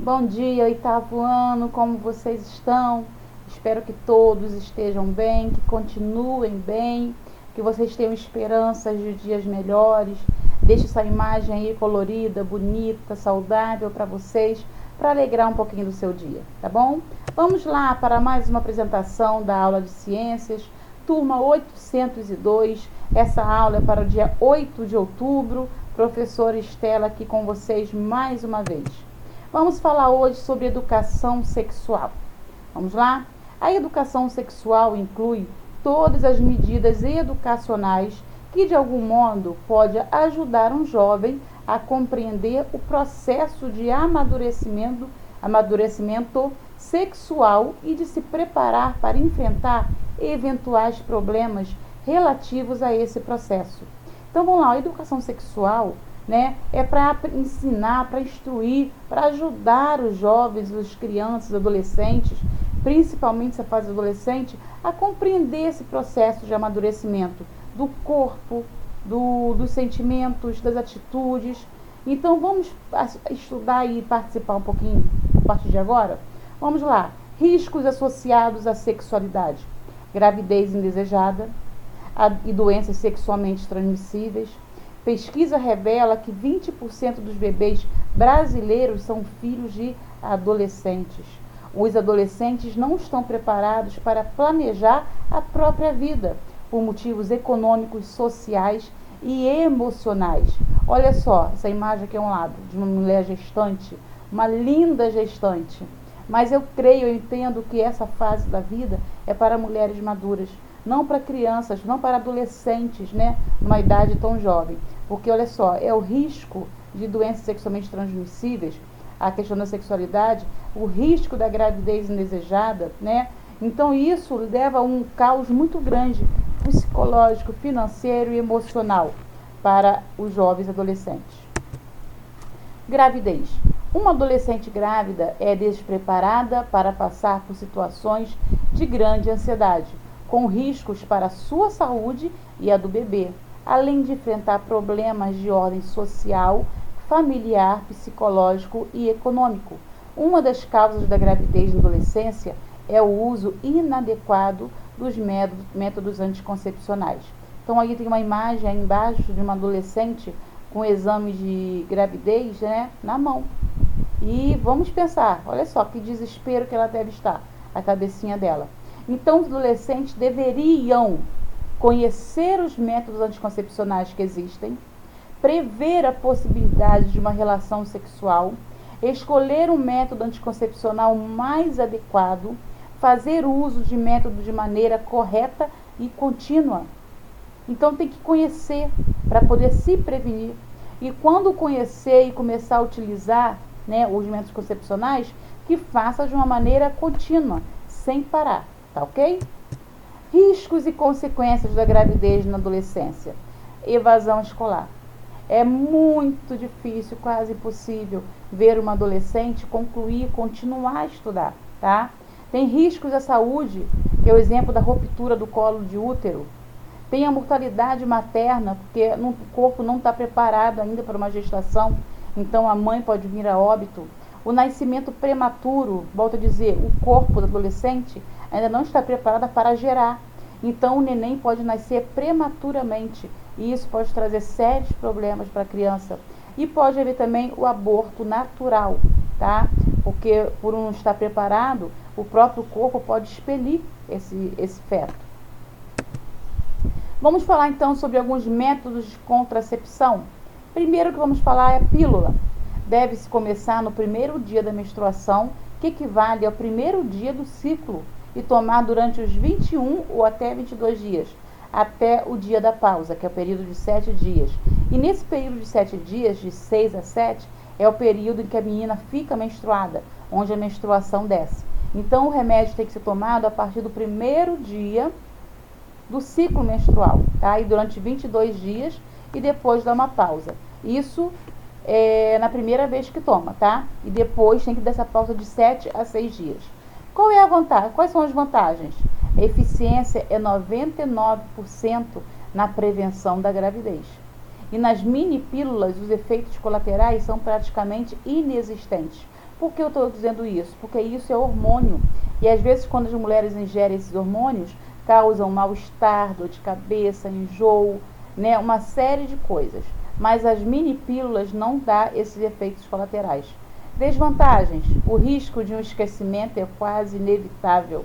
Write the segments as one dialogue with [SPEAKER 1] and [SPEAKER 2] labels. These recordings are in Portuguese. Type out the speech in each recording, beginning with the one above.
[SPEAKER 1] Bom dia, oitavo ano, como vocês estão? Espero que todos estejam bem, que continuem bem, que vocês tenham esperanças de dias melhores. Deixe essa imagem aí colorida, bonita, saudável para vocês, para alegrar um pouquinho do seu dia, tá bom? Vamos lá para mais uma apresentação da aula de ciências, turma 802. Essa aula é para o dia 8 de outubro. Professora Estela aqui com vocês mais uma vez. Vamos falar hoje sobre educação sexual. Vamos lá? A educação sexual inclui todas as medidas educacionais que de algum modo pode ajudar um jovem a compreender o processo de amadurecimento sexual e de se preparar para enfrentar eventuais problemas relativos a esse processo. Então vamos lá, a educação sexual, é para ensinar, para instruir, para ajudar os jovens, as crianças, adolescentes, principalmente essa fase adolescente, a compreender esse processo de amadurecimento do corpo, dos sentimentos, das atitudes. Então vamos estudar e participar um pouquinho a partir de agora? Vamos lá. Riscos associados à sexualidade: gravidez indesejada e doenças sexualmente transmissíveis. Pesquisa revela que 20% dos bebês brasileiros são filhos de adolescentes. Os adolescentes não estão preparados para planejar a própria vida, por motivos econômicos, sociais e emocionais. Olha só, essa imagem aqui é um lado de uma mulher gestante, uma linda gestante. Mas eu creio, eu entendo que essa fase da vida é para mulheres maduras, não para crianças, não para adolescentes, numa idade tão jovem. Porque, olha só, é o risco de doenças sexualmente transmissíveis, a questão da sexualidade, o risco da gravidez indesejada, Então, isso leva a um caos muito grande, psicológico, financeiro e emocional para os jovens adolescentes. Gravidez. Uma adolescente grávida é despreparada para passar por situações de grande ansiedade, com riscos para a sua saúde e a do bebê, além de enfrentar problemas de ordem social, familiar, psicológico e econômico. Uma das causas da gravidez na adolescência é o uso inadequado dos métodos anticoncepcionais. Então, aí tem uma imagem aí embaixo de uma adolescente com exame de gravidez, na mão. E vamos pensar, olha só que desespero que ela deve estar, a cabecinha dela. Então, os adolescentes deveriam conhecer os métodos anticoncepcionais que existem, prever a possibilidade de uma relação sexual, escolher um método anticoncepcional mais adequado, fazer uso de método de maneira correta e contínua. Então, tem que conhecer para poder se prevenir. E quando conhecer e começar a utilizar os métodos concepcionais, que faça de uma maneira contínua, sem parar, tá ok? Riscos e consequências da gravidez na adolescência. Evasão escolar. É muito difícil, quase impossível, ver uma adolescente concluir e continuar a estudar, tá? Tem riscos à saúde, que é o exemplo da ruptura do colo de útero. Tem a mortalidade materna, porque o corpo não está preparado ainda para uma gestação, então a mãe pode vir a óbito. O nascimento prematuro, volto a dizer, o corpo do adolescente ainda não está preparado para gerar. Então o neném pode nascer prematuramente e isso pode trazer sérios problemas para a criança. E pode haver também o aborto natural, tá? Porque por não estar preparado, o próprio corpo pode expelir esse feto. Vamos falar então sobre alguns métodos de contracepção. Primeiro que vamos falar é a pílula. Deve-se começar no primeiro dia da menstruação, que equivale ao primeiro dia do ciclo, e tomar durante os 21 ou até 22 dias, até o dia da pausa, que é o período de 7 dias. E nesse período de 7 dias, de 6 a 7, é o período em que a menina fica menstruada, onde a menstruação desce. Então, o remédio tem que ser tomado a partir do primeiro dia do ciclo menstrual, tá? E durante 22 dias e depois dá uma pausa. Isso é na primeira vez que toma, tá? E depois tem que dar essa pausa de 7 a 6 dias. Qual é a vantagem? Quais são as vantagens? A eficiência é 99% na prevenção da gravidez. E nas mini pílulas, os efeitos colaterais são praticamente inexistentes, Por que eu estou dizendo isso? Porque isso é hormônio. E às vezes quando as mulheres ingerem esses hormônios, causam mal-estar, dor de cabeça, enjoo, né? Uma série de coisas. Mas as mini pílulas não dão esses efeitos colaterais. Desvantagens. O risco de um esquecimento é quase inevitável.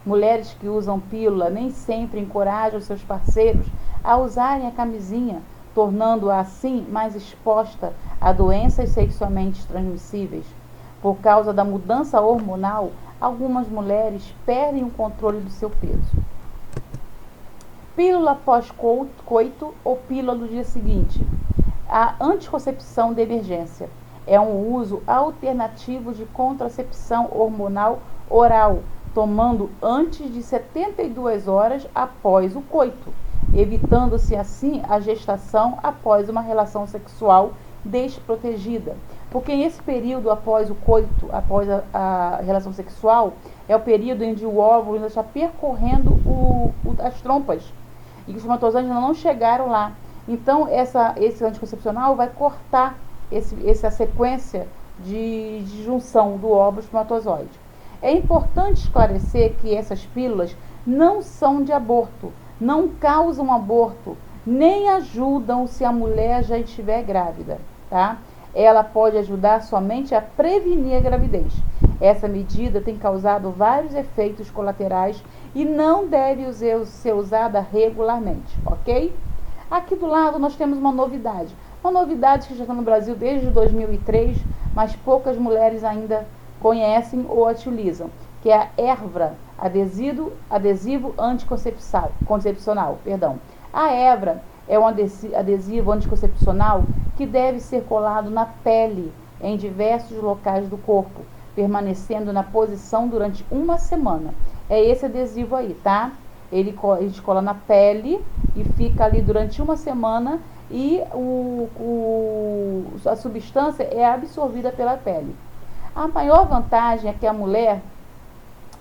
[SPEAKER 1] Mulheres que usam pílula nem sempre encorajam seus parceiros a usarem a camisinha, tornando-a assim mais exposta a doenças sexualmente transmissíveis. Por causa da mudança hormonal, algumas mulheres perdem o controle do seu peso. Pílula pós-coito ou pílula do dia seguinte. A anticoncepção de emergência é um uso alternativo de contracepção hormonal oral, tomando antes de 72 horas após o coito, evitando-se assim a gestação após uma relação sexual desprotegida. Porque nesse período após o coito, após a relação sexual, é o período em que o óvulo ainda está percorrendo as trompas e os espermatozoides ainda não chegaram lá. Então, esse anticoncepcional vai cortar essa sequência de junção do óvulo e espermatozoide. É importante esclarecer que essas pílulas não são de aborto, não causam aborto, nem ajudam se a mulher já estiver grávida, tá? Ela pode ajudar somente a prevenir a gravidez. Essa medida tem causado vários efeitos colaterais e não deve ser usada regularmente, ok? Aqui do lado nós temos uma novidade que já está no Brasil desde 2003, mas poucas mulheres ainda conhecem ou utilizam, que é a Evra, adesivo anticoncepcional. A Evra é um adesivo anticoncepcional que deve ser colado na pele em diversos locais do corpo, permanecendo na posição durante uma semana. É esse adesivo aí, tá? A gente cola na pele e fica ali durante uma semana e a substância é absorvida pela pele. A maior vantagem é que a mulher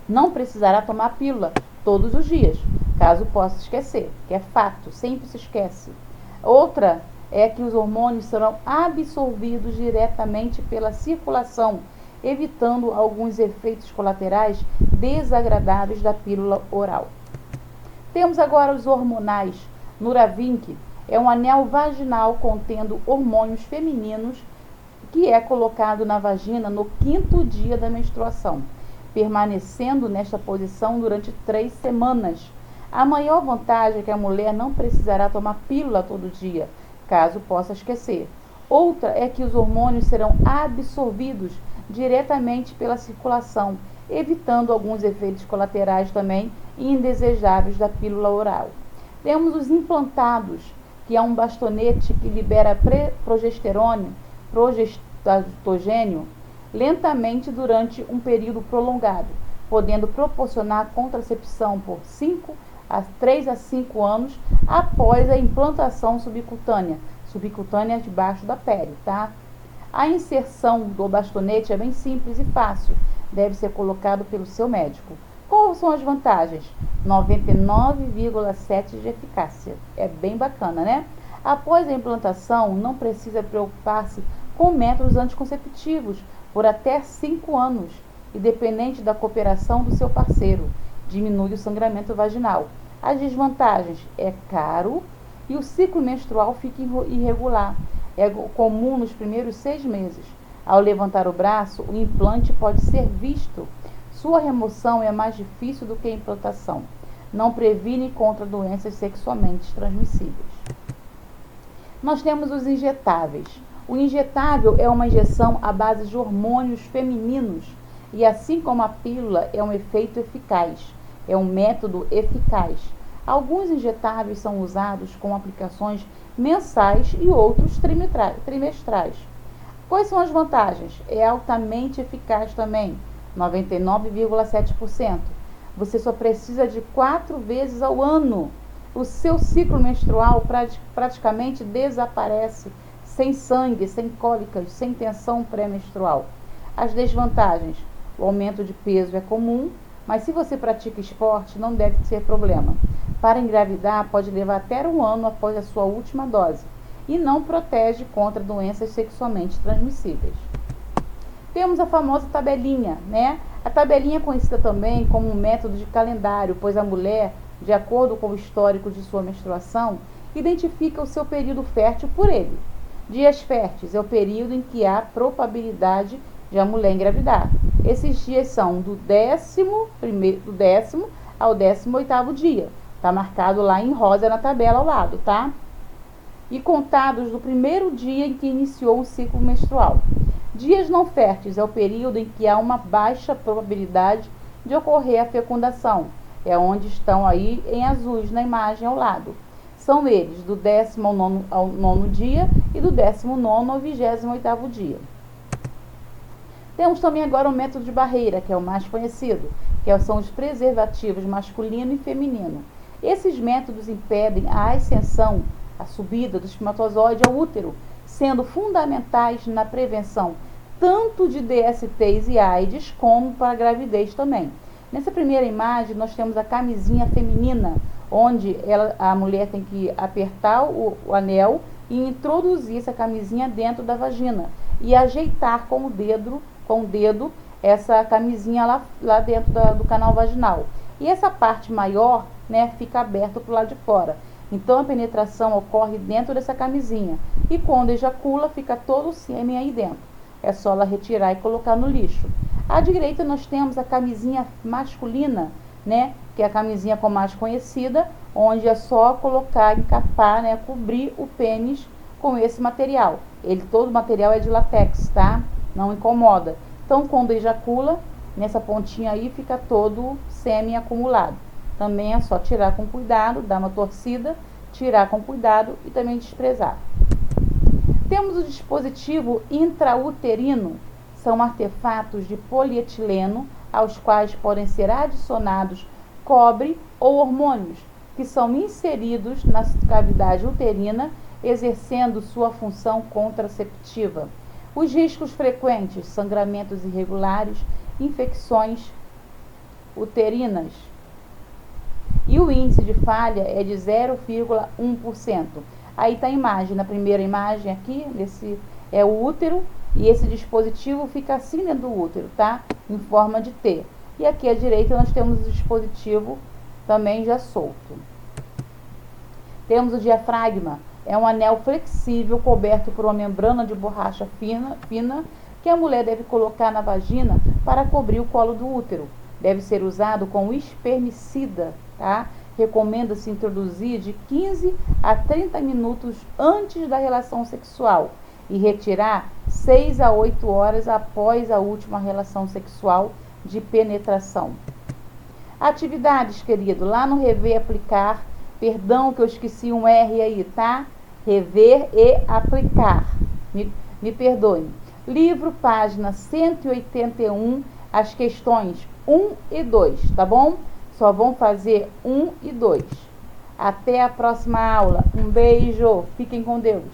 [SPEAKER 1] não precisará tomar pílula todos os dias, caso possa esquecer, que é fato, sempre se esquece. Outra é que os hormônios serão absorvidos diretamente pela circulação, evitando alguns efeitos colaterais desagradáveis da pílula oral. Temos agora os hormonais. Nuravink é um anel vaginal contendo hormônios femininos que é colocado na vagina no 5º dia da menstruação, permanecendo nesta posição durante 3 semanas. A maior vantagem é que a mulher não precisará tomar pílula todo dia, caso possa esquecer. Outra é que os hormônios serão absorvidos diretamente pela circulação, evitando alguns efeitos colaterais também indesejáveis da pílula oral. Temos os implantados, que é um bastonete que libera progestogênio lentamente durante um período prolongado, podendo proporcionar contracepção por 3 a 5 anos após a implantação subcutânea debaixo da pele, tá? A inserção do bastonete é bem simples e fácil, deve ser colocado pelo seu médico. Quais são as vantagens? 99,7% de eficácia. É bem bacana, né? Após a implantação, não precisa preocupar-se com métodos anticonceptivos por até 5 anos, independente da cooperação do seu parceiro. Diminui o sangramento vaginal. As desvantagens: é caro e o ciclo menstrual fica irregular. É comum nos primeiros 6 meses. Ao levantar o braço, o implante pode ser visto. Sua remoção é mais difícil do que a implantação. Não previne contra doenças sexualmente transmissíveis. Nós temos os injetáveis. O injetável é uma injeção à base de hormônios femininos e, assim como a pílula, é um efeito eficaz. É um método eficaz. Alguns injetáveis são usados com aplicações mensais e outros trimestrais. Quais são as vantagens? É altamente eficaz também, 99,7%. Você só precisa de 4 vezes ao ano. O seu ciclo menstrual praticamente desaparece, sem sangue, sem cólicas, sem tensão pré-menstrual. As desvantagens: o aumento de peso é comum, mas se você pratica esporte, não deve ser problema. Para engravidar, pode levar até 1 ano após a sua última dose e não protege contra doenças sexualmente transmissíveis. Temos a famosa tabelinha, né? A tabelinha é conhecida também como um método de calendário, pois a mulher, de acordo com o histórico de sua menstruação, identifica o seu período fértil por ele. Dias férteis é o período em que há probabilidade de a mulher engravidar. Esses dias são do 10º ao 18º dia. Está marcado lá em rosa na tabela ao lado, tá? E contados do primeiro dia em que iniciou o ciclo menstrual. Dias não férteis é o período em que há uma baixa probabilidade de ocorrer a fecundação. É onde estão aí em azuis na imagem ao lado. São eles do 19º ao 9º dia e do 19º ao 28º dia. Temos também agora o método de barreira, que é o mais conhecido, que são os preservativos masculino e feminino. Esses métodos impedem a ascensão, a subida do espermatozoide ao útero, sendo fundamentais na prevenção tanto de DSTs e AIDS como para a gravidez também. Nessa primeira imagem nós temos a camisinha feminina, onde a mulher tem que apertar o anel e introduzir essa camisinha dentro da vagina e ajeitar com o dedo essa camisinha lá dentro do canal vaginal. E essa parte maior, né, fica aberta para o lado de fora. Então a penetração ocorre dentro dessa camisinha e quando ejacula fica todo o sêmen aí dentro. É só ela retirar e colocar no lixo. À direita nós temos a camisinha masculina, né, que é a camisinha com mais conhecida, onde é só colocar, encapar, né, cobrir o pênis com esse material. Todo o material é de látex, tá? Não incomoda. Então quando ejacula, nessa pontinha aí fica todo o sêmen acumulado. Também é só tirar com cuidado, dar uma torcida, tirar com cuidado e também desprezar. Temos o dispositivo intrauterino, são artefatos de polietileno aos quais podem ser adicionados cobre ou hormônios, que são inseridos na cavidade uterina, exercendo sua função contraceptiva. Os riscos frequentes, sangramentos irregulares, infecções uterinas. E o índice de falha é de 0,1%. Aí está a imagem, na primeira imagem aqui, esse é o útero, e esse dispositivo fica assim dentro do útero, tá? Em forma de T. E aqui à direita nós temos o dispositivo também já solto. Temos o diafragma, é um anel flexível coberto por uma membrana de borracha fina, que a mulher deve colocar na vagina para cobrir o colo do útero. Deve ser usado com espermicida, tá? Recomenda-se introduzir de 15 a 30 minutos antes da relação sexual e retirar 6 a 8 horas após a última relação sexual de penetração. Atividades, querido, lá no Rever Aplicar, perdão que eu esqueci um R aí, tá? Rever e aplicar, me perdoe. Livro, página 181, as questões 1 e 2, tá bom? Só vão fazer 1 e 2. Até a próxima aula. Um beijo. Fiquem com Deus.